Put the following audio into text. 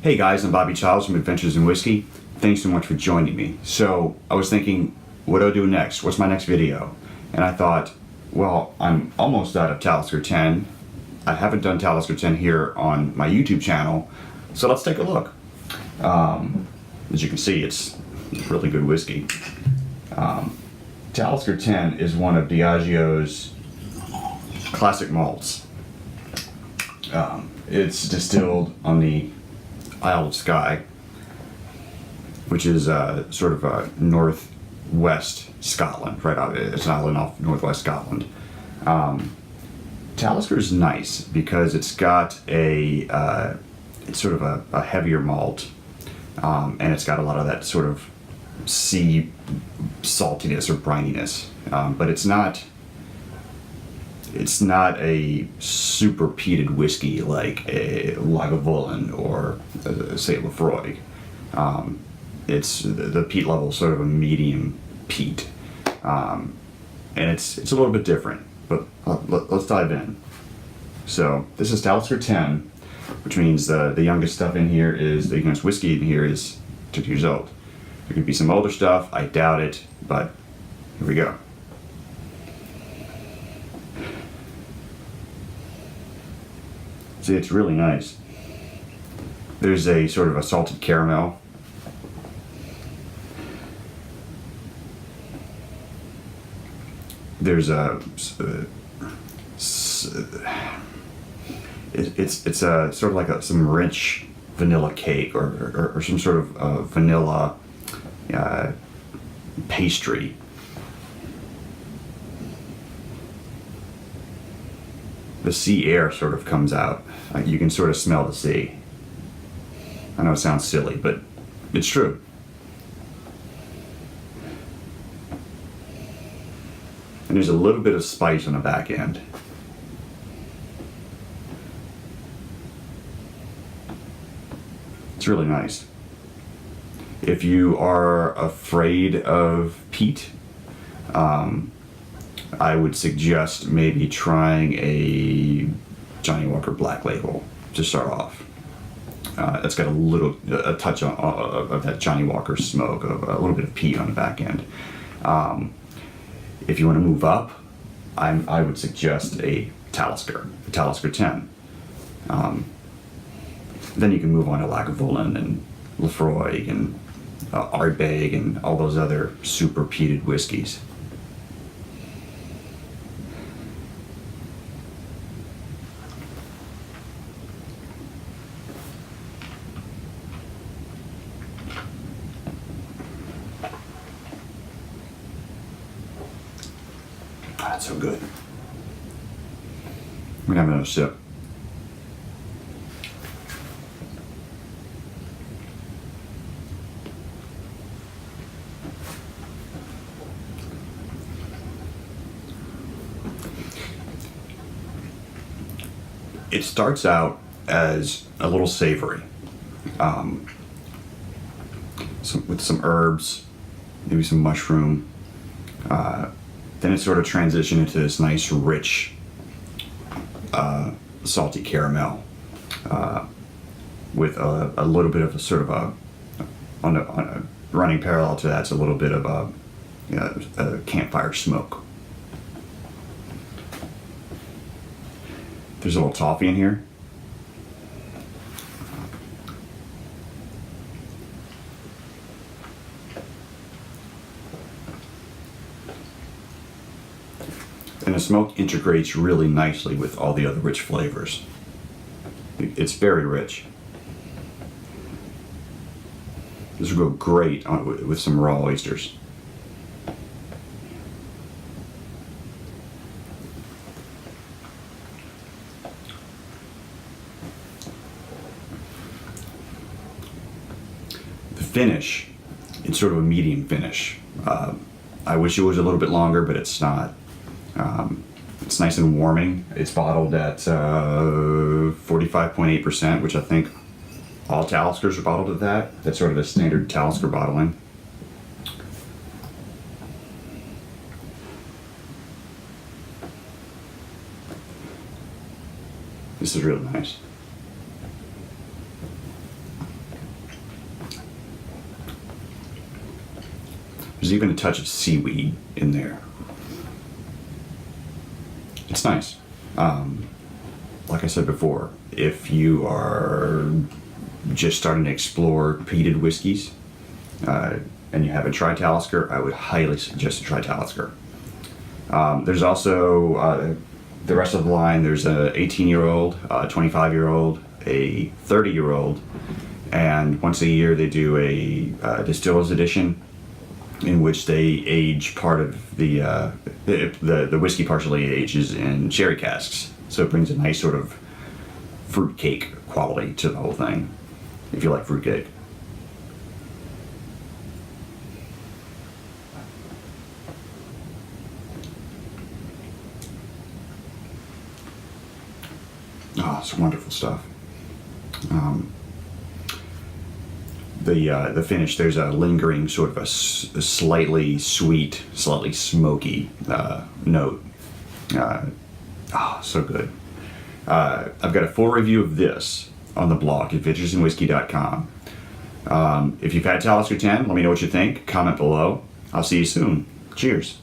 Hey guys, I'm Bobby Childs from Adventures in Whiskey. Thanks so much for joining me. So I was thinking, what do I do next? What's my next video? And I thought, well, I'm almost out of Talisker 10. I haven't done Talisker 10 here on my YouTube channel, so let's take a look. As you can see, it's really good whiskey. Talisker 10 is one of Diageo's classic malts. It's distilled on the Isle of Skye, which is sort of northwest Scotland, right out. It's an island off northwest Scotland. Talisker is nice because it's got it's sort of a heavier malt, and it's got a lot of that sort of sea saltiness or brininess, but it's not a super peated whiskey like a Lagavulin or say Lefroy. It's the peat level sort of a medium peat, and it's a little bit different. But let's dive in. So this is Talisker 10, which means the youngest stuff in here is the youngest whiskey in here is 2 years old. There could be some older stuff. I doubt it, but here we go. See, it's really nice. There's a sort of a salted caramel. There's it's a sort of like some rich vanilla cake or some sort of vanilla pastry. The sea air sort of comes out. You can sort of smell the sea. I know it sounds silly, but it's true. And there's a little bit of spice on the back end. It's really nice. If you are afraid of peat, I would suggest maybe trying a Johnnie Walker Black Label to start off. That's got a touch of that Johnnie Walker smoke, of a little bit of peat on the back end. If you want to move up, I would suggest a Talisker 10. Then you can move on to Lagavulin and Lefroy and Ardbeg and all those other super peated whiskeys. That's so good. I'm gonna have another sip. It starts out as a little savory, with some herbs, maybe some mushroom. Then it sort of transitioned into this nice, rich, salty caramel, with a little bit of a sort of on a running parallel to that, it's a little bit of a campfire smoke. There's a little toffee in here. And the smoke integrates really nicely with all the other rich flavors. It's very rich. This will go great with some raw oysters. The finish, it's sort of a medium finish. I wish it was a little bit longer, but it's not. It's nice and warming. It's bottled at 45.8%, which I think all Taliskers are bottled at that. That's sort of the standard Talisker bottling. This is really nice. There's even a touch of seaweed in there. It's nice. Like I said before, if you are just starting to explore peated whiskeys and you haven't tried Talisker, I would highly suggest to try Talisker. There's also the rest of the line. There's a 18-year-old, a 25-year-old, a 30-year-old, and once a year they do a distiller's edition in which they age part of the whiskey partially ages in sherry casks. So it brings a nice sort of fruit cake quality to the whole thing, if you like fruit cake. Oh, it's wonderful stuff. The finish, there's a lingering sort of a slightly sweet, slightly smoky note. So good. I've got a full review of this on the blog at vintagesandwhiskey.com. If you've had Talisker 10, let me know what you think. Comment below. I'll see you soon. Cheers.